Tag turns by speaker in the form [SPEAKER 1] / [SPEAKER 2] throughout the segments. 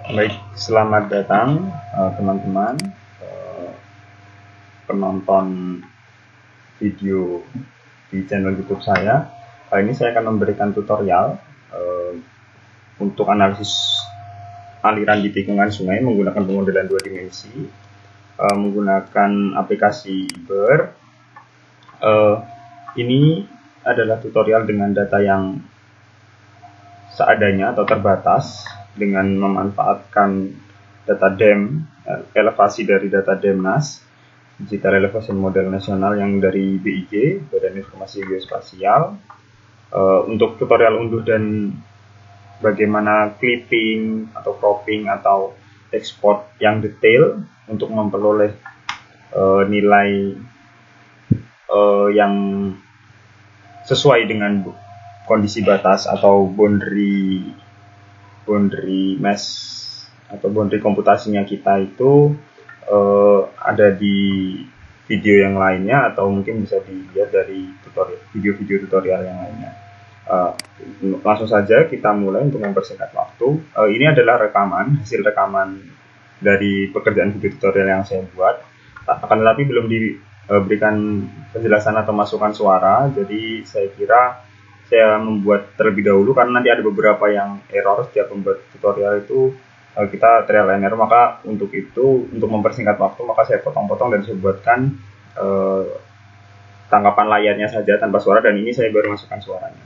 [SPEAKER 1] Baik, selamat datang teman-teman penonton video di channel YouTube saya. Kali ini saya akan memberikan tutorial untuk analisis aliran di tikungan sungai menggunakan pemodelan 2 dimensi menggunakan aplikasi Iber. Ini adalah tutorial dengan data yang seadanya atau terbatas, dengan memanfaatkan data DEM, elevasi dari data DEMNAS, Digital Elevation Model Nasional yang dari BIG, Badan Informasi Geospasial. Untuk tutorial unduh dan bagaimana clipping atau cropping atau ekspor yang detail untuk memperoleh nilai yang sesuai dengan kondisi batas atau boundary mesh atau boundary komputasinya kita itu ada di video yang lainnya, atau mungkin bisa dilihat dari video-video tutorial yang lainnya. Langsung saja kita mulai untuk mempersingkat waktu. Ini adalah hasil rekaman dari pekerjaan video tutorial yang saya buat, akan tetapi belum diberikan penjelasan atau masukan suara, jadi saya kira saya membuat terlebih dahulu karena nanti ada beberapa yang error setiap membuat tutorial itu, kita trial and error. Maka untuk mempersingkat waktu, maka saya potong-potong dan saya buatkan tangkapan layarnya saja tanpa suara, dan ini saya baru masukkan suaranya.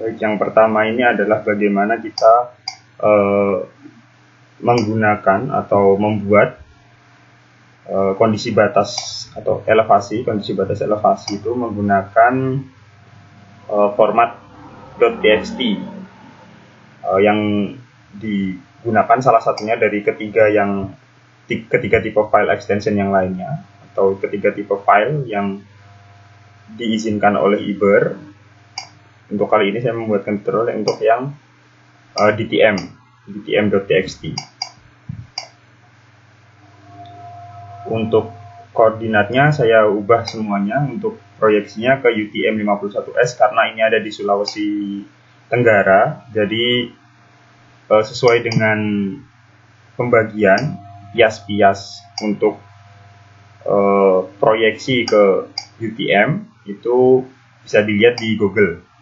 [SPEAKER 1] Baik, yang pertama ini adalah bagaimana kita menggunakan atau membuat kondisi batas atau kondisi batas elevasi itu menggunakan format .txt yang digunakan salah satunya dari ketiga tipe file extension yang lainnya, atau ketiga tipe file yang diizinkan oleh Iber. Untuk kali ini saya membuatkan tutorial untuk yang DTM.txt. Untuk koordinatnya saya ubah semuanya untuk proyeksinya ke UTM 51S karena ini ada di Sulawesi Tenggara. Jadi sesuai dengan pembagian pias-pias untuk proyeksi ke UTM itu bisa dilihat di Google.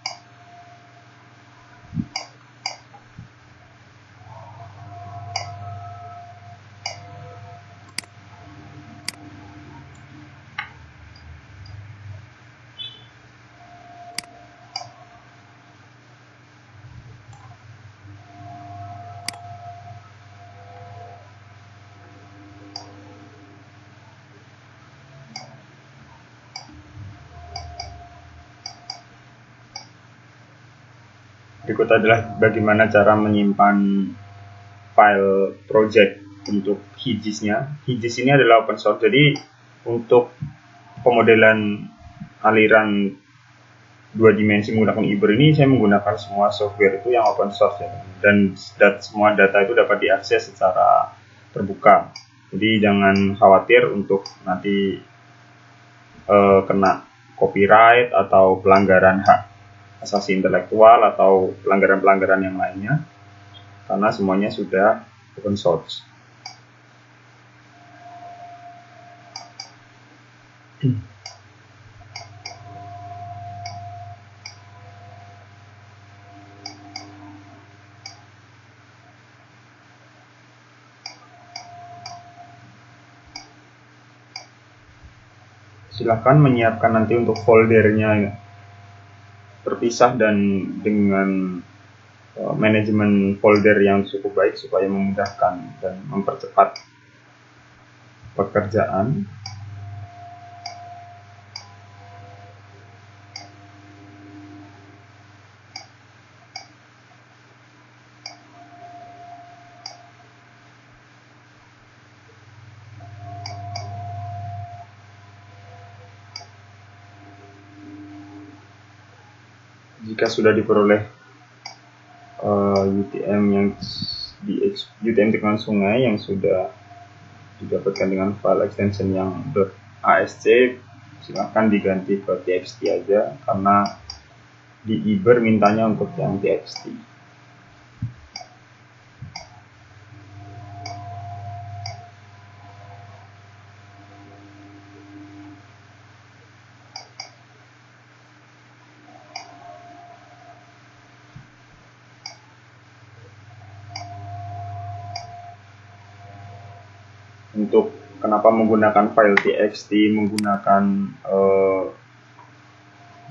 [SPEAKER 1] Berikut adalah bagaimana cara menyimpan file project untuk HGIS-nya. HGIS ini adalah open source, jadi untuk pemodelan aliran 2 dimensi menggunakan Iber ini saya menggunakan semua software itu yang open source ya, dan semua data itu dapat diakses secara terbuka. Jadi jangan khawatir untuk nanti kena copyright atau pelanggaran hak asasi intelektual atau pelanggaran-pelanggaran yang lainnya, karena semuanya sudah open source. Silahkan menyiapkan nanti untuk foldernya terpisah dan dengan manajemen folder yang cukup baik supaya memudahkan dan mempercepat pekerjaan. Jika sudah diperoleh UTM tikungan sungai yang sudah didapatkan dengan file extension yang .asc, silahkan diganti ke txt aja karena di Iber mintanya untuk yang txt. Untuk kenapa menggunakan file txt, menggunakan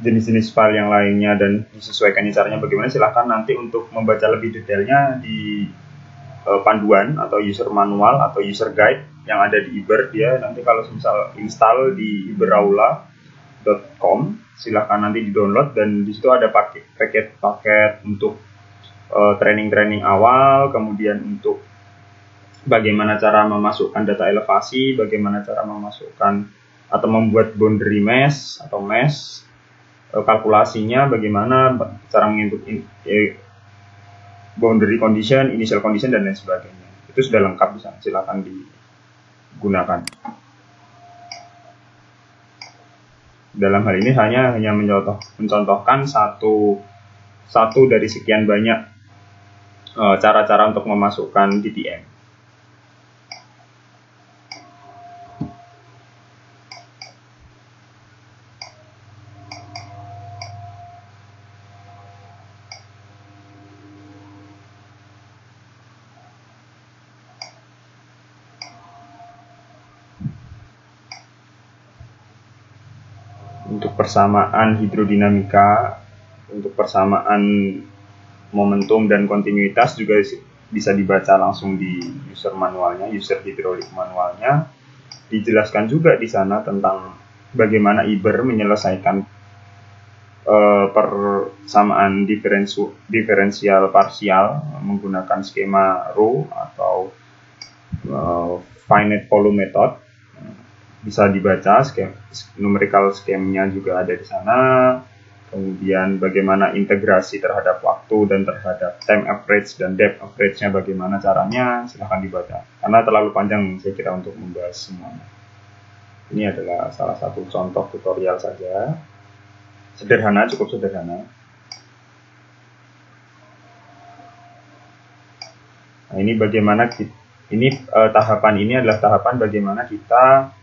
[SPEAKER 1] jenis-jenis file yang lainnya dan disesuaikannya caranya bagaimana, silahkan nanti untuk membaca lebih detailnya di panduan atau user manual atau user guide yang ada di Iber. Dia nanti kalau misal install di iberaula.com, silahkan nanti di download dan di situ ada paket-paket untuk training-training awal, kemudian untuk bagaimana cara memasukkan data elevasi, bagaimana cara memasukkan atau membuat boundary mesh atau mesh, kalkulasinya bagaimana, cara menginput boundary condition, initial condition, dan lain sebagainya. Itu sudah lengkap, bisa silakan digunakan. Dalam hal ini hanya mencontohkan satu dari sekian banyak cara-cara untuk memasukkan DTM. Untuk persamaan hidrodinamika, untuk persamaan momentum dan kontinuitas juga bisa dibaca langsung di user manualnya, user hidrolik manualnya. Dijelaskan juga di sana tentang bagaimana Iber menyelesaikan persamaan diferensial parsial menggunakan skema row atau finite volume method. Bisa dibaca numerical scheme-nya juga ada di sana. Kemudian bagaimana integrasi terhadap waktu dan terhadap time average dan depth average-nya bagaimana caranya, silahkan dibaca. Karena terlalu panjang saya kira untuk membahas semuanya. Ini adalah salah satu contoh tutorial saja. Sederhana, cukup sederhana. Nah, ini bagaimana tahapan ini adalah tahapan bagaimana kita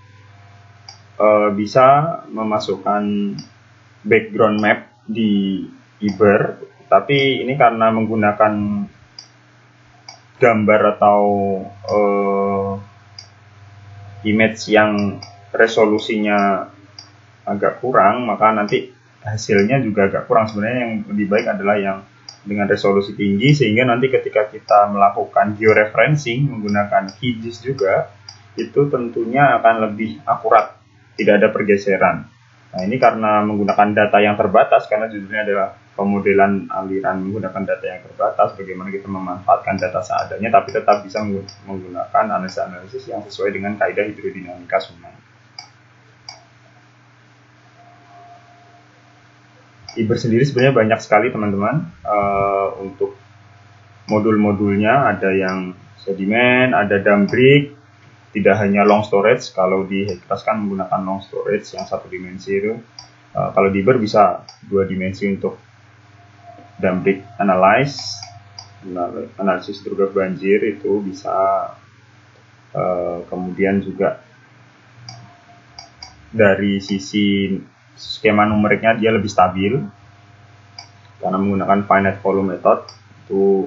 [SPEAKER 1] bisa memasukkan background map di Iber, tapi ini karena menggunakan gambar atau image yang resolusinya agak kurang, maka nanti hasilnya juga agak kurang. Sebenarnya yang lebih baik adalah yang dengan resolusi tinggi, sehingga nanti ketika kita melakukan georeferencing menggunakan QGIS juga, itu tentunya akan lebih akurat, tidak ada pergeseran. Nah, ini karena menggunakan data yang terbatas, karena judulnya adalah pemodelan aliran menggunakan data yang terbatas, bagaimana kita memanfaatkan data seadanya tapi tetap bisa menggunakan analisis yang sesuai dengan kaidah hidrodinamika sungai. Iber sendiri sebenarnya banyak sekali teman-teman. Untuk modul-modulnya ada yang sedimen, ada dumpbrick, tidak hanya long storage. Kalau di Hekras kan menggunakan long storage yang satu dimensi itu. Kalau di Iber bisa dua dimensi untuk dumpbrick analisis hidrograf banjir itu bisa. Kemudian juga dari sisi skema numeriknya dia lebih stabil karena menggunakan finite volume method. Itu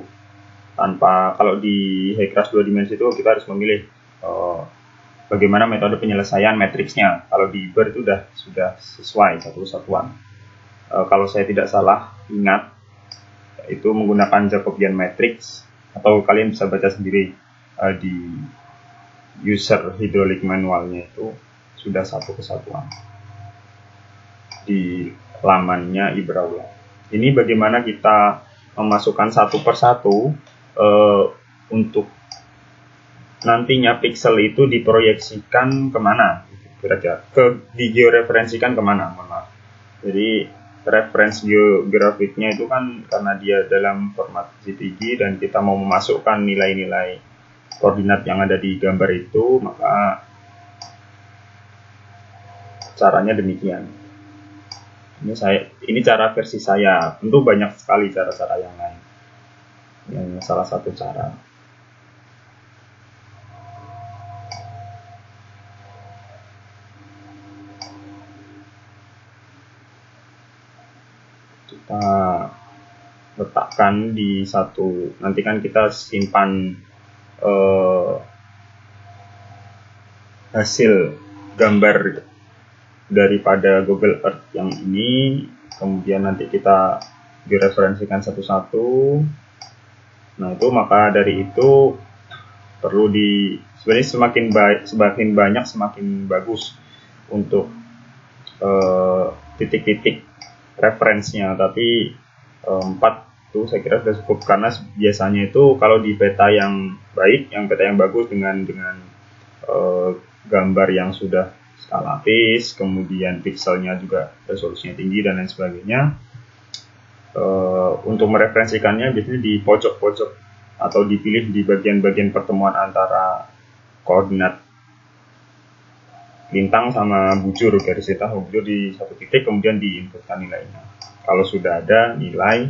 [SPEAKER 1] tanpa, kalau di Hekras dua dimensi itu kita harus memilih bagaimana metode penyelesaian matriksnya. Kalau di Iber itu sudah sesuai satu kesatuan. Kalau saya tidak salah ingat, itu menggunakan Jacobian matrix, atau kalian bisa baca sendiri di user hydraulic manualnya, itu sudah satu kesatuan di lamannya Iberaula. Ini bagaimana kita memasukkan satu persatu untuk nantinya pixel itu diproyeksikan kemana, kira-kira digeoreferensikan kemana, maaf. Jadi reference geografiknya itu kan karena dia dalam format JPG dan kita mau memasukkan nilai-nilai koordinat yang ada di gambar itu, maka caranya demikian. Ini cara versi saya. Tentu banyak sekali cara-cara yang lain. Yang salah satu cara. Kita letakkan di satu. Nanti kan kita simpan hasil gambar daripada Google Earth yang ini, kemudian nanti kita direferensikan satu-satu. Nah itu, maka dari itu perlu sebenarnya semakin banyak semakin bagus untuk titik-titik referensinya, tapi 4 itu saya kira sudah cukup, karena biasanya itu kalau di peta yang baik, yang peta yang bagus dengan gambar yang sudah skalatis, kemudian pixelnya juga resolusinya tinggi dan lain sebagainya, untuk mereferensikannya biasanya di pojok-pojok atau dipilih di bagian-bagian pertemuan antara koordinat lintang sama bujur, garis lintang sama bujur di satu titik, kemudian diinputkan nilainya. Kalau sudah ada nilai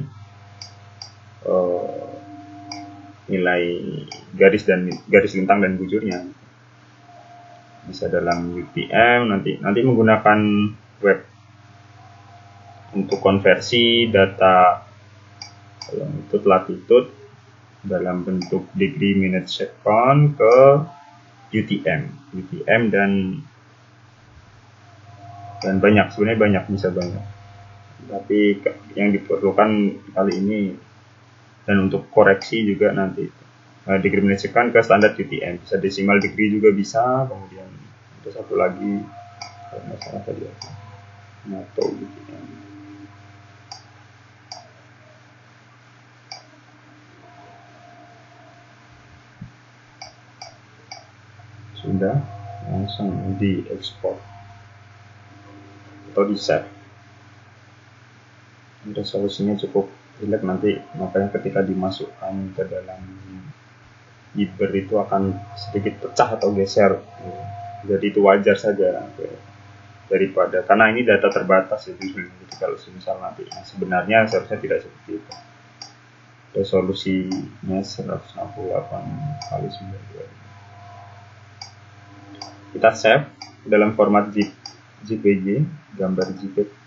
[SPEAKER 1] garis lintang dan bujurnya, bisa dalam UTM, nanti menggunakan web untuk konversi data longitude latitude dalam bentuk degree, minute, second ke UTM dan sebenarnya banyak, bisa banyak, tapi yang diperlukan kali ini, dan untuk koreksi juga nanti degree, minute, second ke standar UTM, bisa decimal degree juga bisa. Kemudian ada satu lagi kalau nggak salah tadi NATO UTM. Sudah langsung diekspor atau di save. Resolusinya cukup jelek nanti, makanya ketika dimasukkan ke dalam Iber itu akan sedikit pecah atau geser. Jadi itu wajar saja daripada, karena ini data terbatas itu. Jadi kalau misal nanti sebenarnya seharusnya tidak seperti itu. Resolusinya 168 kali 92. Kita save dalam format JPG, gambar JPEG.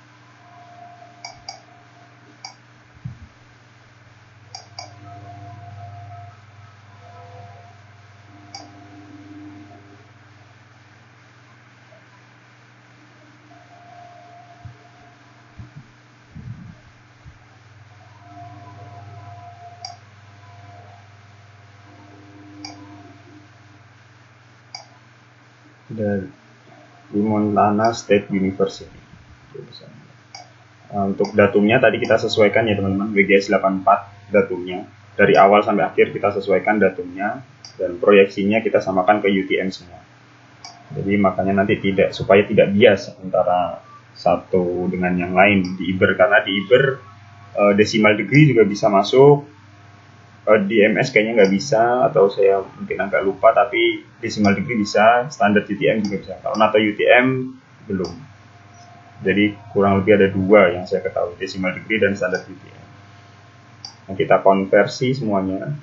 [SPEAKER 1] Dari Montana State University. Untuk datumnya tadi kita sesuaikan ya teman-teman, WGS 84 datumnya. Dari awal sampai akhir kita sesuaikan datumnya, dan proyeksinya kita samakan ke UTM semua. Jadi makanya nanti supaya tidak bias antara satu dengan yang lain di Iber, karena di Iber decimal degree juga bisa masuk. Di MS kayaknya nggak bisa, atau saya mungkin agak lupa, tapi decimal degree bisa, standar UTM juga bisa. Kalau NATO UTM belum. Jadi kurang lebih ada 2 yang saya ketahui, decimal degree dan standar UTM. Nah, kita konversi semuanya.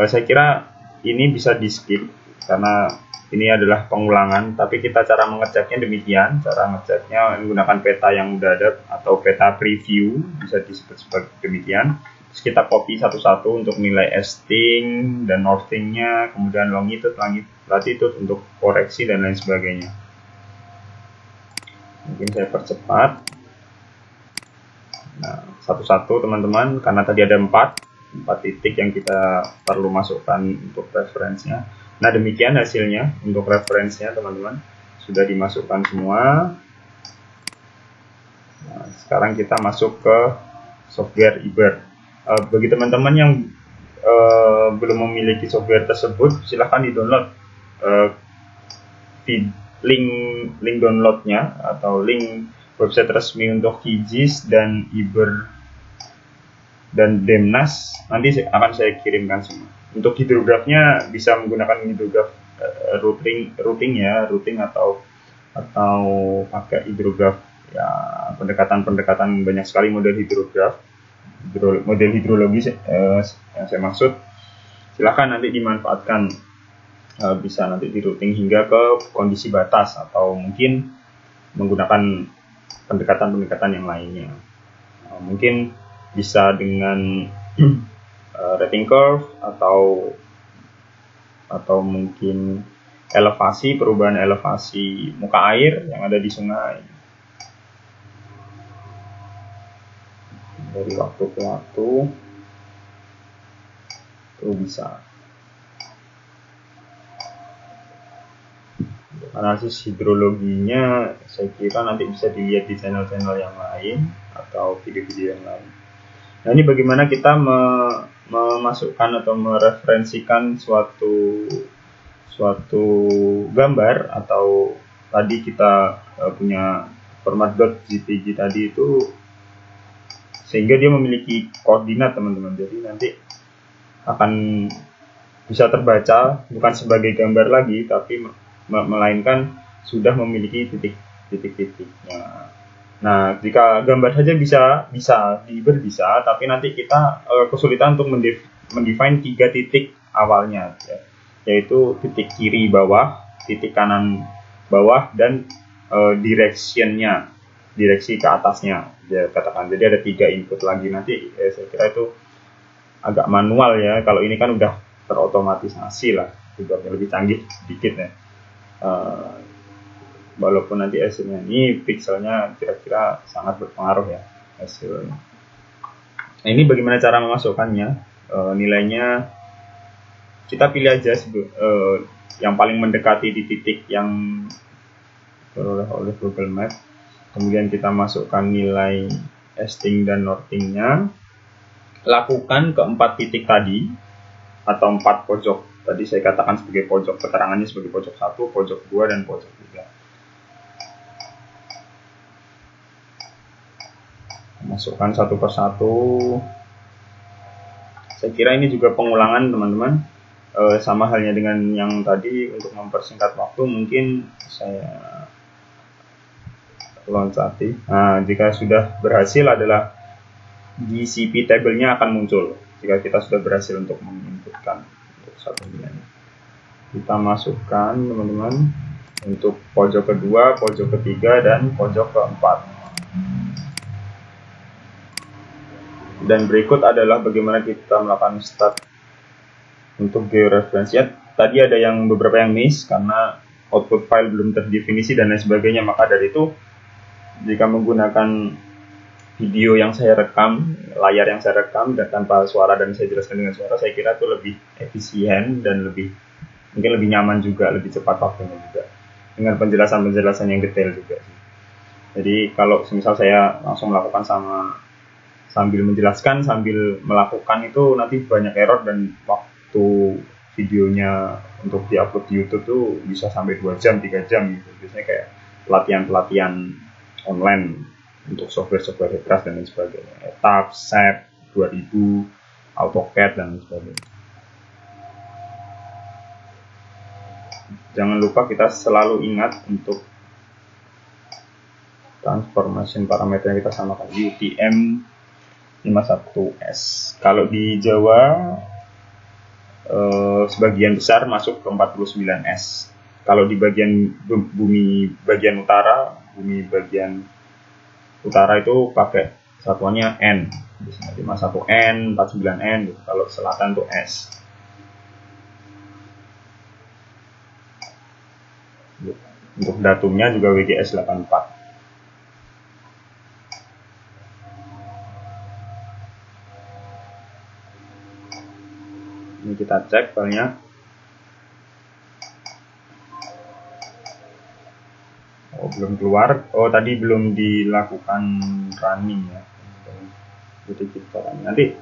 [SPEAKER 1] Saya kira ini bisa di skip karena ini adalah pengulangan, tapi kita cara mengeceknya demikian. Cara ngeceknya menggunakan peta yang udah ada atau peta preview, bisa disebut sebagai demikian. Terus kita copy satu-satu untuk nilai esting dan northingnya, kemudian longitude, latitude untuk koreksi dan lain sebagainya. Mungkin saya percepat. Nah, satu-satu teman-teman, karena tadi ada 4 titik yang kita perlu masukkan untuk referensinya. Nah, demikian hasilnya untuk referensinya teman-teman. Sudah dimasukkan semua. Nah, sekarang kita masuk ke software Iber. Bagi teman-teman yang belum memiliki software tersebut, silahkan di-download link downloadnya atau link website resmi untuk QGIS dan Iber dan Demnas. Nanti akan saya kirimkan semua. Untuk hidrografnya bisa menggunakan hidrograf routing atau pakai hidrograf ya, pendekatan banyak sekali model hidrograf, model hidrologi yang saya maksud. Silakan nanti dimanfaatkan, bisa nanti di routing hingga ke kondisi batas atau mungkin menggunakan pendekatan yang lainnya. Mungkin bisa dengan rating curve atau mungkin perubahan elevasi muka air yang ada di sungai dari waktu ke waktu itu bisa. Analisis hidrologinya saya kira nanti bisa dilihat di channel-channel yang lain atau video-video yang lain. Nah, ini bagaimana kita memasukkan atau mereferensikan suatu gambar, atau tadi kita punya format.jpg tadi itu, sehingga dia memiliki koordinat, teman-teman. Jadi nanti akan bisa terbaca bukan sebagai gambar lagi, tapi melainkan sudah memiliki titik-titiknya. Nah, jika gambar saja bisa, tapi nanti kita kesulitan untuk mendefine 3 titik awalnya, ya, yaitu titik kiri bawah, titik kanan bawah, dan directionnya, direksi ke atasnya, ya, katakan. Jadi ada 3 input lagi. Nanti saya kira itu agak manual ya. Kalau ini kan udah terotomatisasi lah, juga lebih canggih sedikit ya. Walaupun nanti hasilnya ini pixelnya kira-kira sangat berpengaruh ya hasilnya. Nah, ini bagaimana cara memasukkannya? Nilainya kita pilih aja yang paling mendekati di titik yang diperoleh oleh Google Maps. Kemudian kita masukkan nilai easting dan northingnya. Lakukan ke 4 titik tadi atau 4 pojok. Tadi saya katakan sebagai pojok, keterangannya sebagai pojok 1, pojok 2, dan pojok 3. Masukkan satu persatu. Saya kira ini juga pengulangan, teman-teman. Sama halnya dengan yang tadi, untuk mempersingkat waktu mungkin saya loncati. Nah, jika sudah berhasil adalah GCP table-nya akan muncul jika kita sudah berhasil untuk menginputkan untuk satu nilai. Kita masukkan, teman-teman, untuk pojok kedua, pojok ketiga, dan pojok keempat. Dan berikut adalah bagaimana kita melakukan start untuk georeferensinya. Tadi ada beberapa yang miss karena output file belum terdefinisi dan lain sebagainya. Maka dari itu, jika menggunakan video yang saya rekam, layar yang saya rekam dan tanpa suara, dan saya jelaskan dengan suara, saya kira itu lebih efisien dan mungkin lebih nyaman juga, lebih cepat waktunya juga, dengan penjelasan yang detail juga. Jadi kalau misal saya langsung melakukan sambil menjelaskan, sambil melakukan, itu nanti banyak error, dan waktu videonya untuk diupload di YouTube tuh bisa sampai 2 jam, 3 jam gitu. Biasanya kayak pelatihan online untuk software Hitras dan lain sebagainya, Etap, SEP 2000, AutoCAD dan lain sebagainya. Jangan lupa kita selalu ingat untuk transformation parameter yang kita samakan, UTM 51S. Kalau di Jawa sebagian besar masuk ke 49S. Kalau di bagian bumi bagian utara itu pakai satuannya N, misalnya 51N, 49N gitu. Kalau selatan itu S. Untuk datumnya juga WGS 84. Ini kita cek filenya. Belum keluar. Tadi belum dilakukan running ya. Jadi kita nanti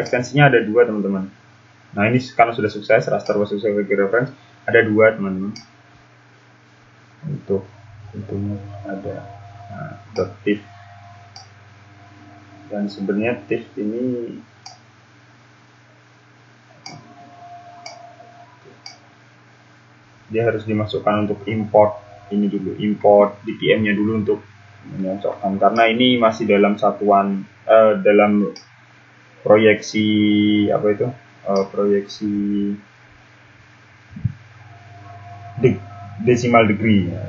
[SPEAKER 1] ekstensinya ada 2, teman-teman. Nah, ini karena sudah sukses, raster was sukses reference, ada 2, teman-teman. Untuk tentunya ada .tif, dan sebenarnya tif ini dia harus dimasukkan untuk import ini dulu, import DTM-nya dulu untuk menyocokkan, karena ini masih dalam satuan dalam proyeksi apa itu, proyeksi decimal degree ya,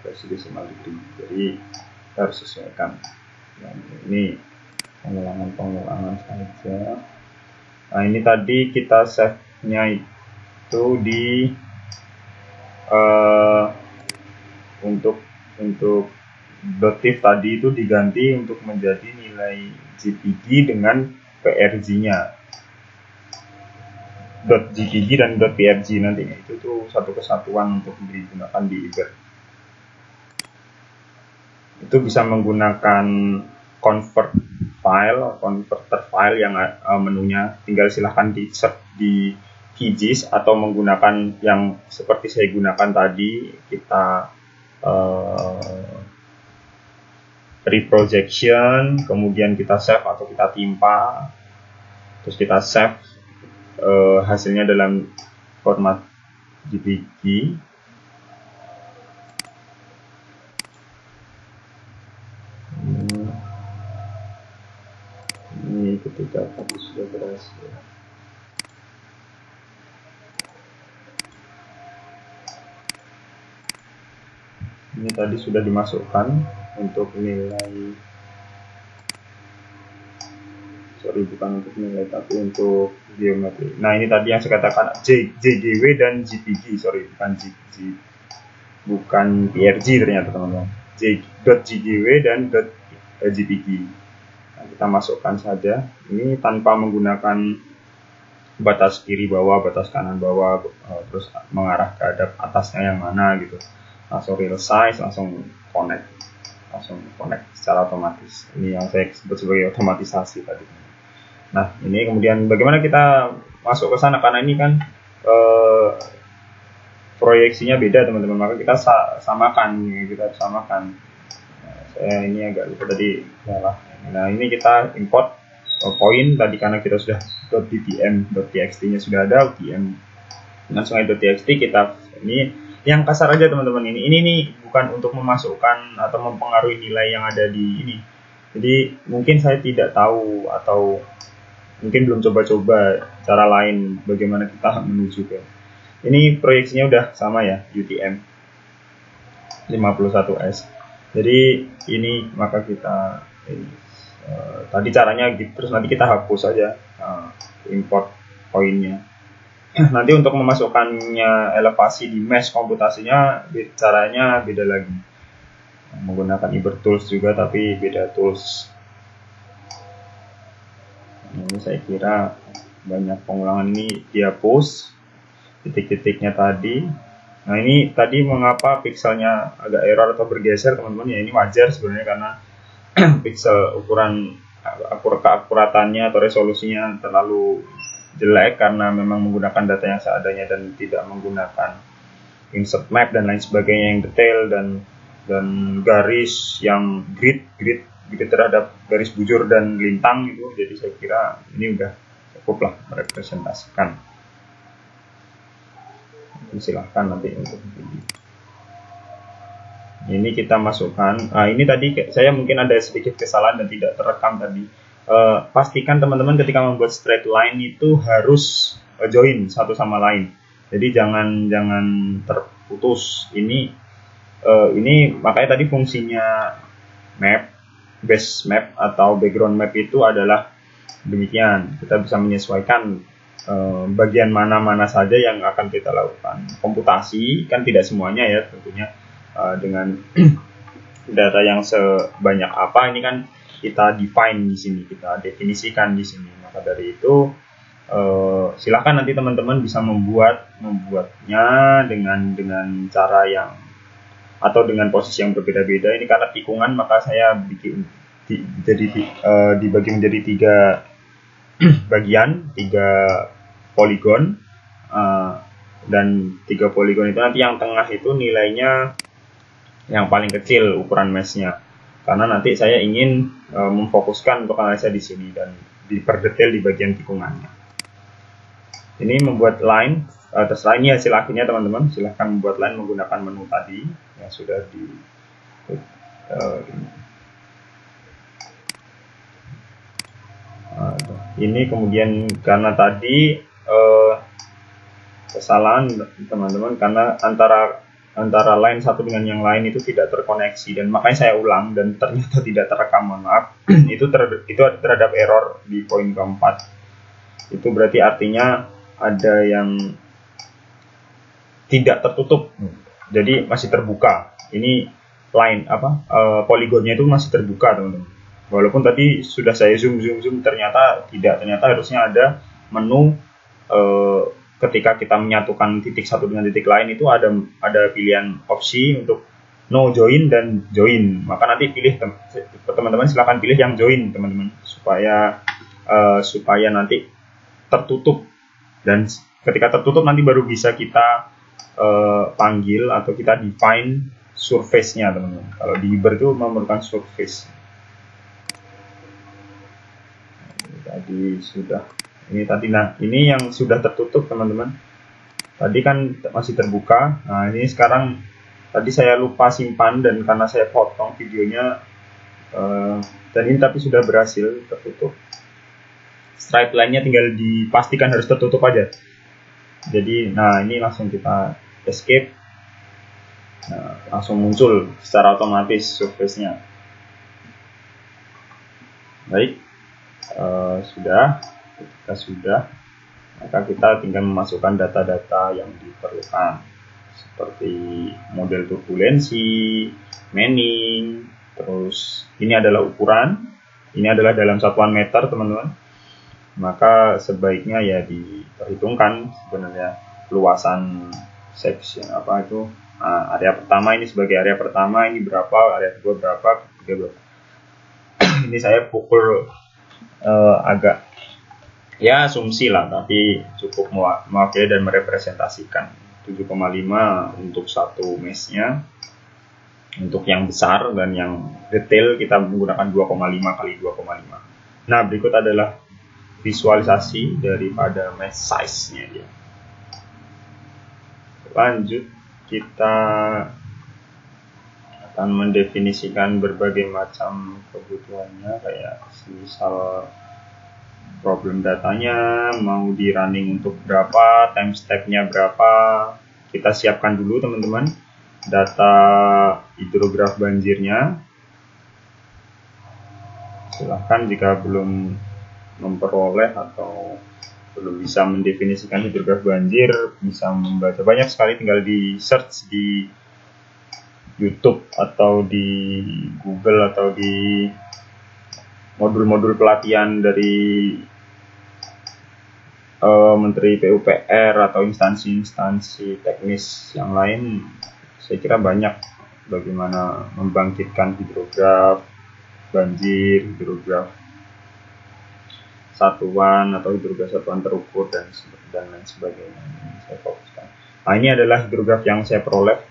[SPEAKER 1] proyeksi decimal degree, jadi harus sesuaikan. Dan ini pengulangan saja. Nah ini tadi kita save-nya itu di untuk .tif tadi itu diganti untuk menjadi nilai GPG dengan PRG-nya. .gpg dan .prg nantinya itu tuh satu kesatuan untuk digunakan di Ibert. Itu bisa menggunakan converter file yang menunya tinggal silahkan di search di QGIS, atau menggunakan yang seperti saya gunakan tadi, kita reprojection, kemudian kita save atau kita timpa, terus kita save hasilnya dalam format JPG. Ini ketika tadi sudah berhasil. Ini tadi sudah dimasukkan untuk nilai, bukan untuk nilai tapi untuk geometri. Nah ini tadi yang saya katakan JGW dan GPG, bukan PRG ternyata teman-teman. .jgw dan .gpg. Nah, kita masukkan saja. Ini tanpa menggunakan batas kiri bawah, batas kanan bawah, terus mengarah ke atasnya yang mana gitu. Langsung real size, langsung connect secara otomatis. Ini yang saya sebut sebagai otomatisasi tadi. Nah ini kemudian bagaimana kita masuk ke sana, karena ini kan proyeksinya beda teman-teman, maka kita samakan. Nah, saya ini agak lupa tadi salah. Nah ini kita import poin tadi, karena kita sudah .dtm.txt nya sudah ada, UTM langsung .txt kita ini yang kasar aja teman-teman. Ini bukan untuk memasukkan atau mempengaruhi nilai yang ada di ini. Jadi mungkin saya tidak tahu atau mungkin belum coba-coba cara lain bagaimana kita menuju ke ini. Proyeksinya udah sama ya, UTM 51S. Jadi ini maka kita tadi caranya gitu, terus nanti kita hapus aja import poinnya. Nanti untuk memasukkannya elevasi di mesh komputasinya caranya beda lagi, menggunakan Ibert Tools juga tapi beda tools. Ini saya kira banyak pengulangan, ini dihapus titik-titiknya tadi. Nah ini tadi mengapa pixelnya agak error atau bergeser teman-teman ya, ini wajar sebenarnya karena pixel ukuran keakuratannya atau resolusinya terlalu jelek karena memang menggunakan data yang seadanya dan tidak menggunakan insert map dan lain sebagainya yang detail dan garis yang grid terhadap garis bujur dan lintang gitu. Jadi saya kira ini udah cukup lah merepresentasikan. Silahkan nanti untuk ini kita masukkan. Ini tadi saya mungkin ada sedikit kesalahan dan tidak terekam tadi. Pastikan teman-teman ketika membuat straight line itu harus join satu sama lain. Jadi jangan terputus. Ini makanya tadi fungsinya map, base map atau background map itu adalah demikian. Kita bisa menyesuaikan bagian mana saja yang akan kita lakukan komputasi, kan tidak semuanya ya tentunya dengan data yang sebanyak apa ini kan kita define di sini, kita definisikan di sini. Maka dari itu silakan nanti teman-teman bisa membuatnya dengan cara yang atau dengan posisi yang berbeda-beda. Ini karena tikungan maka saya bikin dibagi menjadi 3 bagian, 3 poligon, dan 3 poligon itu nanti yang tengah itu nilainya yang paling kecil ukuran meshnya, karena nanti saya ingin memfokuskan untuk analisa di sini dan diperdetail di bagian tikungannya. Ini membuat line terserah, ini hasil akhirnya teman-teman. Silahkan membuat line menggunakan menu tadi yang sudah di ini. Kemudian karena tadi kesalahan teman-teman, karena antara line satu dengan yang lain itu tidak terkoneksi, dan makanya saya ulang dan ternyata tidak terekam, mohon maaf. itu terhadap error di poin keempat. Itu berarti artinya ada yang tidak tertutup, jadi masih terbuka. Ini line poligonnya itu masih terbuka teman-teman. Walaupun tadi sudah saya zoom ternyata tidak, ternyata harusnya ada menu ketika kita menyatukan titik satu dengan titik lain itu ada pilihan opsi untuk no join dan join. Maka nanti pilih teman-teman, silakan pilih yang join teman-teman, supaya nanti tertutup, dan ketika tertutup nanti baru bisa kita panggil atau kita define surface-nya teman-teman. Kalau di Hiber itu memerlukan surface. Tadi sudah ini yang sudah tertutup teman-teman. Tadi kan masih terbuka. Nah ini sekarang tadi saya lupa simpan, dan karena saya potong videonya dan ini tapi sudah berhasil tertutup. Straight line-nya tinggal dipastikan harus tertutup aja. Jadi nah ini langsung kita escape, langsung muncul secara otomatis surface-nya. Baik, ketika sudah, maka kita tinggal memasukkan data-data yang diperlukan seperti model turbulensi, manning, terus ini adalah ukuran, ini adalah dalam satuan meter teman-teman. Maka sebaiknya ya diperhitungkan sebenarnya luasan section area pertama ini sebagai area pertama, ini berapa, area kedua berapa, ketiga berapa. Ini saya pukul agak ya asumsi lah, tapi cukup mewakili dan merepresentasikan 7,5 untuk satu mesh-nya. Untuk yang besar dan yang detail kita menggunakan 2,5 kali 2,5. Nah berikut adalah visualisasi daripada mesh size-nya dia. Lanjut, kita akan mendefinisikan berbagai macam kebutuhannya, kayak misal problem datanya mau di running untuk berapa, time step-nya berapa. Kita siapkan dulu teman-teman data hidrograf banjirnya. Silahkan jika belum memperoleh atau belum bisa mendefinisikan hidrograf banjir, bisa membaca banyak sekali, tinggal di search di YouTube atau di Google atau di modul-modul pelatihan dari Menteri PUPR atau instansi-instansi teknis yang lain. Saya kira banyak bagaimana membangkitkan hidrograf banjir, hidrograf satuan atau hidrograf satuan terukur dan lain sebagainya. Ini saya fokuskan. Nah ini adalah hidrograf yang saya peroleh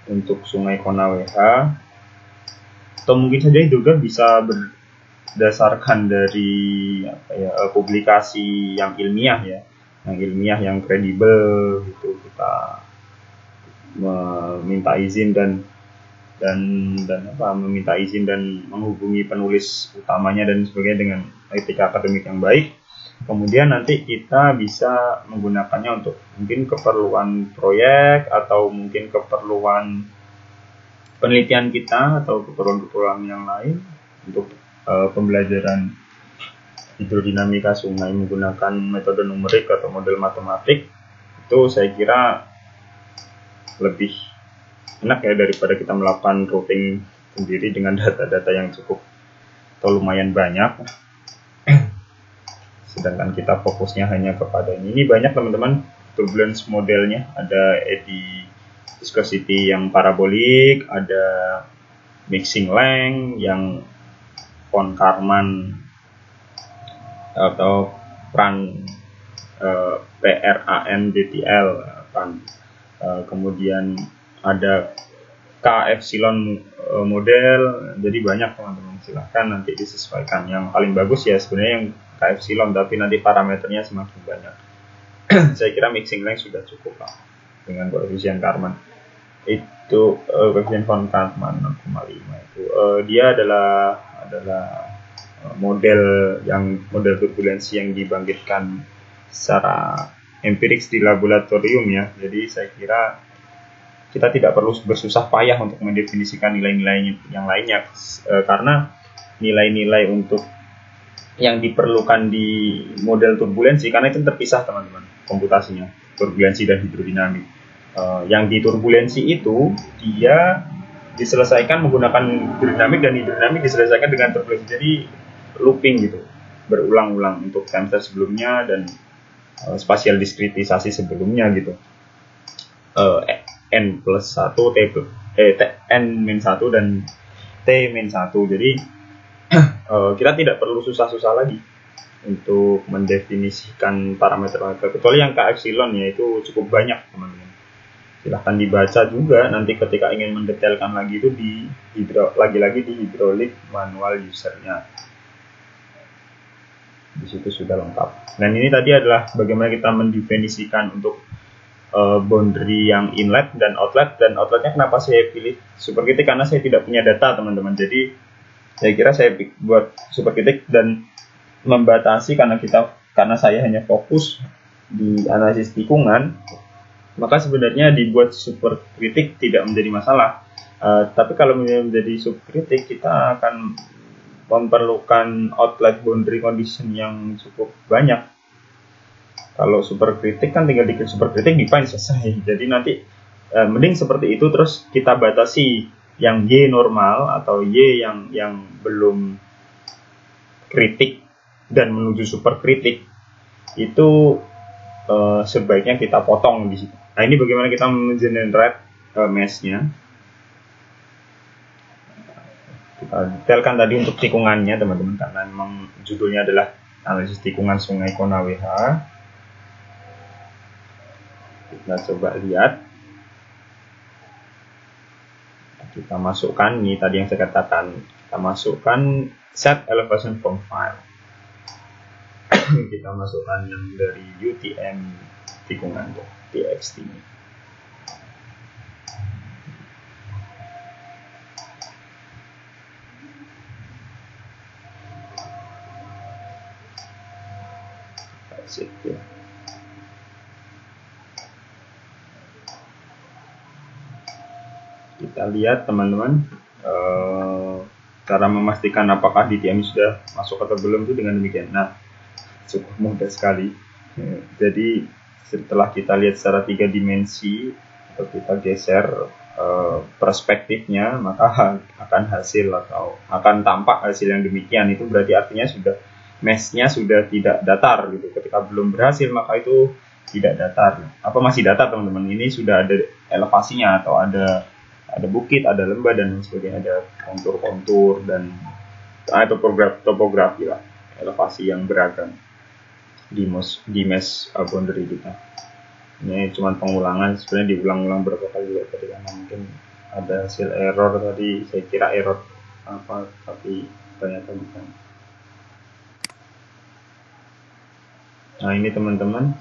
[SPEAKER 1] untuk Sungai Konaweha, atau mungkin saja hidrograf bisa berdasarkan dari publikasi yang ilmiah ya, yang kredibel gitu. Kita meminta izin dan meminta izin dan menghubungi penulis utamanya dan sebagainya dengan etika akademik yang baik. Kemudian nanti kita bisa menggunakannya untuk mungkin keperluan proyek atau mungkin keperluan penelitian kita atau keperluan yang lain untuk pembelajaran hidrodinamika sungai menggunakan metode numerik atau model matematik. Itu saya kira lebih enak ya daripada kita melakukan routing sendiri dengan data-data yang cukup atau lumayan banyak. Sedangkan kita fokusnya hanya kepada ini banyak teman-teman turbulence modelnya, ada eddy viscosity yang parabolik, ada mixing length yang von Karman atau PRAN PRAN-DTL kemudian ada K epsilon model. Jadi banyak teman-teman, silahkan nanti disesuaikan. Yang paling bagus ya sebenarnya yang K epsilon, tapi nanti parameternya semakin banyak. Saya kira mixing length sudah cukup lah dengan koefisien Karman. Itu koefisien von Karman 6,5 itu. Dia adalah model turbulensi yang dibangkitkan secara empirik di laboratorium ya. Jadi saya kira kita tidak perlu bersusah payah untuk mendefinisikan nilai-nilai yang lainnya, karena nilai-nilai untuk yang diperlukan di model turbulensi, karena itu terpisah teman-teman komputasinya, turbulensi dan hidrodinamik. Yang di turbulensi itu dia diselesaikan menggunakan hidrodinamik, dan hidrodinamik diselesaikan dengan turbulensi, jadi looping gitu, berulang-ulang untuk time step sebelumnya dan spasial diskritisasi sebelumnya gitu. N plus 1, N-1 dan T-1. Jadi kita tidak perlu susah-susah lagi untuk mendefinisikan parameter, kecuali yang K epsilon ya, itu cukup banyak teman-teman. Silahkan dibaca juga nanti ketika ingin mendetailkan lagi itu lagi-lagi di hidrolik manual usernya. Di situ sudah lengkap. Dan ini tadi adalah bagaimana kita mendefinisikan untuk boundary yang inlet dan outlet. Dan outletnya kenapa saya pilih superkritik, karena saya tidak punya data teman-teman. Jadi saya kira saya buat superkritik dan membatasi karena saya hanya fokus di analisis tikungan, maka sebenarnya dibuat superkritik tidak menjadi masalah. Tapi kalau menjadi superkritik kita akan memerlukan outlet boundary condition yang cukup banyak. Kalau superkritik kan tinggal diklik superkritik define selesai. Jadi nanti mending seperti itu, terus kita batasi yang Y normal atau Y yang belum kritik dan menuju superkritik itu sebaiknya kita potong di situ. Nah, ini bagaimana kita mengenerate mesh-nya. Kita detailkan tadi untuk tikungannya teman-teman, karena memang judulnya adalah analisis tikungan sungai Konaweha. Kita coba lihat, kita masukkan ini tadi yang saya katakan, kita masukkan set elevation from file. Kita masukkan yang dari UTM tikungan txt. Ya. Kita lihat teman-teman, cara memastikan apakah DTM sudah masuk atau belum itu dengan demikian. Nah, cukup mudah sekali. Jadi setelah kita lihat secara 3 dimensi atau kita geser perspektifnya, maka akan hasil atau akan tampak hasil yang demikian. Itu berarti artinya sudah mesh-nya sudah tidak datar gitu. Ketika belum berhasil maka itu tidak datar. Apa masih datar teman-teman? Ini sudah ada elevasinya atau ada bukit, ada lembah dan sebagainya, ada kontur-kontur dan topografi lah, elevasi yang beragam di mesh boundary kita. Ini cuma pengulangan, sebenarnya diulang-ulang berapa kali juga tadi, karena mungkin ada hasil error tadi, saya kira error apa, tapi ternyata bukan. Nah ini teman-teman,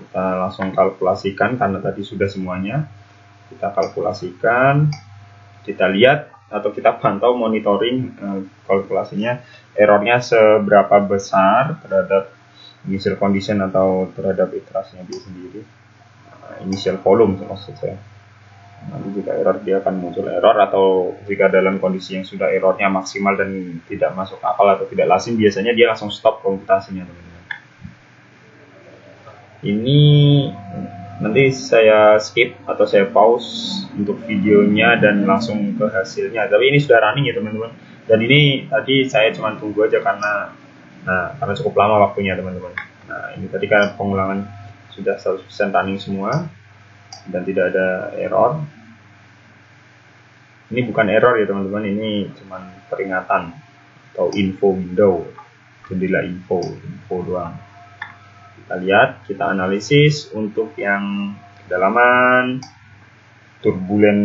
[SPEAKER 1] kita langsung kalkulasikan karena tadi sudah semuanya. Kita kalkulasikan, kita lihat atau kita pantau monitoring kalkulasinya, errornya seberapa besar terhadap initial condition atau terhadap iterasinya dia sendiri, initial volume maksud saya. Nanti jika error dia akan muncul error, atau jika dalam kondisi yang sudah errornya maksimal dan tidak masuk akal atau tidak lazim, biasanya dia langsung stop komputasinya teman-teman. Ini nanti saya skip atau saya pause untuk videonya dan langsung ke hasilnya. Tapi ini sudah running ya teman-teman. Dan ini tadi saya cuma tunggu aja karena cukup lama waktunya teman-teman. Nah ini tadi kan pengulangan sudah 100% running semua dan tidak ada error. Ini bukan error ya teman-teman, ini cuma peringatan atau info window, jendela info doang. Kita lihat, kita analisis untuk yang kedalaman, turbulent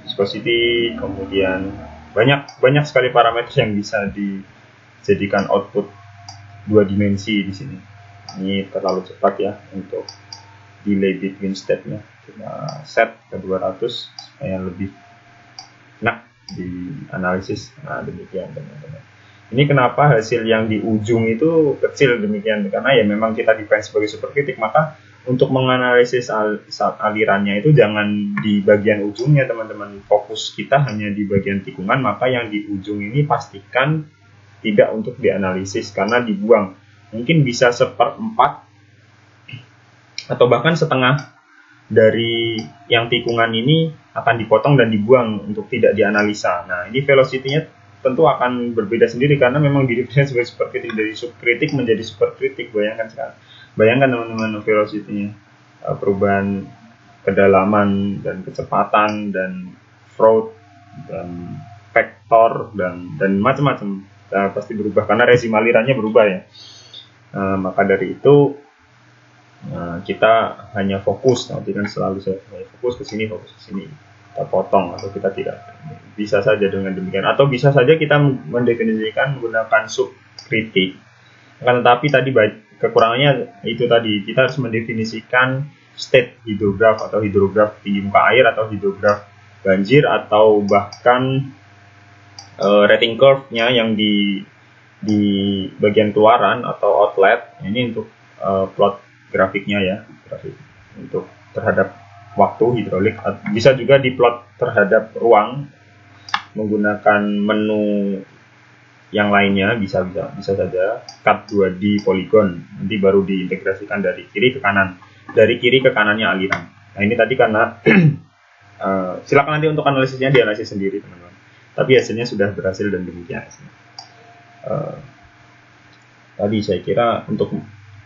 [SPEAKER 1] viscosity, kemudian banyak sekali parameter yang bisa dijadikan output 2 dimensi di sini. Ini terlalu cepat ya untuk delay between step-nya. Kita set ke 200 supaya lebih enak di analisis. Nah, demikian teman-teman. Ini kenapa hasil yang di ujung itu kecil demikian, karena ya memang kita define sebagai superkritik, maka untuk menganalisis alirannya itu jangan di bagian ujungnya teman-teman, fokus kita hanya di bagian tikungan, maka yang di ujung ini pastikan tidak untuk dianalisis karena dibuang. Mungkin bisa 1/4 atau bahkan setengah dari yang tikungan ini akan dipotong dan dibuang untuk tidak dianalisa. Nah, ini velocity-nya tentu akan berbeda sendiri karena memang didefinisikan sebagai superkritik, dari subkritik menjadi superkritik. Bayangkan sekarang. Bayangkan teman-teman velocity-nya, perubahan kedalaman dan kecepatan dan fraud dan vektor dan macam-macam pasti berubah karena rezim alirannya berubah ya. Maka dari itu kita hanya fokus, nanti kan selalu saya fokus ke sini, kita potong atau kita tidak, bisa saja dengan demikian, atau bisa saja kita mendefinisikan menggunakan subkritik. Akan tetapi tadi kekurangannya itu tadi, kita harus mendefinisikan state hidrograf atau hidrograf tinggi muka air atau hidrograf banjir atau bahkan rating curve-nya yang di bagian keluaran atau outlet. Ini untuk plot grafiknya ya, grafik untuk terhadap waktu hidrolik. Bisa juga diplot terhadap ruang menggunakan menu yang lainnya, bisa saja cut 2D polygon, nanti baru diintegrasikan dari kiri ke kanan, dari kiri ke kanannya aliran. Nah ini tadi karena silakan nanti untuk analisisnya dianalisis sendiri teman-teman, tapi hasilnya sudah berhasil dan demikian. Tadi saya kira untuk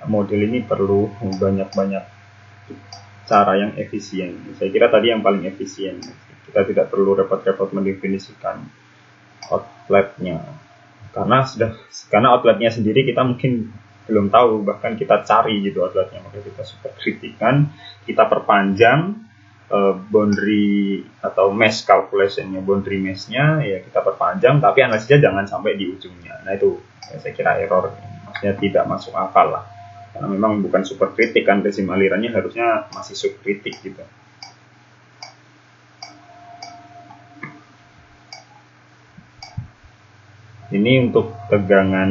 [SPEAKER 1] model ini perlu banyak-banyak cara yang efisien. Saya kira tadi yang paling efisien. Kita tidak perlu repot-repot mendefinisikan outletnya, karena outletnya sendiri kita mungkin belum tahu, bahkan kita cari gitu outletnya, maka kita superkritikan, kita perpanjang boundary atau mesh calculation-nya, boundary mesh-nya ya kita perpanjang, tapi analisisnya jangan sampai di ujungnya. Nah itu saya kira error, maksudnya tidak masuk akal lah. Karena memang bukan superkritik kan, rezim alirannya harusnya masih subkritik gitu. Ini untuk tegangan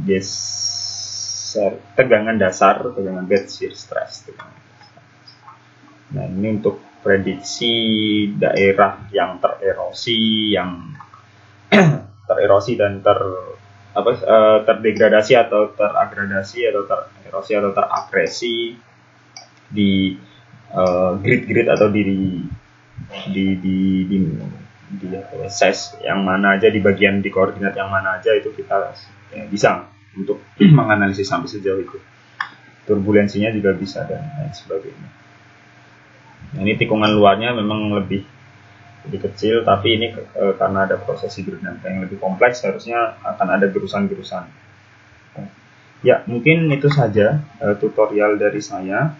[SPEAKER 1] dasar, tegangan bed shear stress. Nah ini untuk prediksi daerah yang tererosi, dan terdegradasi atau teragradasi atau tererosi atau teragresi di grid atau di size yang mana aja, di bagian di koordinat yang mana aja, itu kita ya, bisa untuk menganalisis sampai sejauh itu. Turbulensinya juga bisa dan lain sebagainya. Nah, ini tikungan luarnya memang lebih kecil, tapi ini karena ada proses hidrodinamika yang lebih kompleks, harusnya akan ada gerusan-gerusan. Ya, mungkin itu saja tutorial dari saya.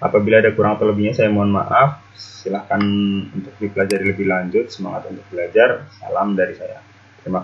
[SPEAKER 1] Apabila ada kurang atau lebihnya saya mohon maaf. Silahkan untuk dipelajari lebih lanjut. Semangat untuk belajar. Salam dari saya. Terima kasih.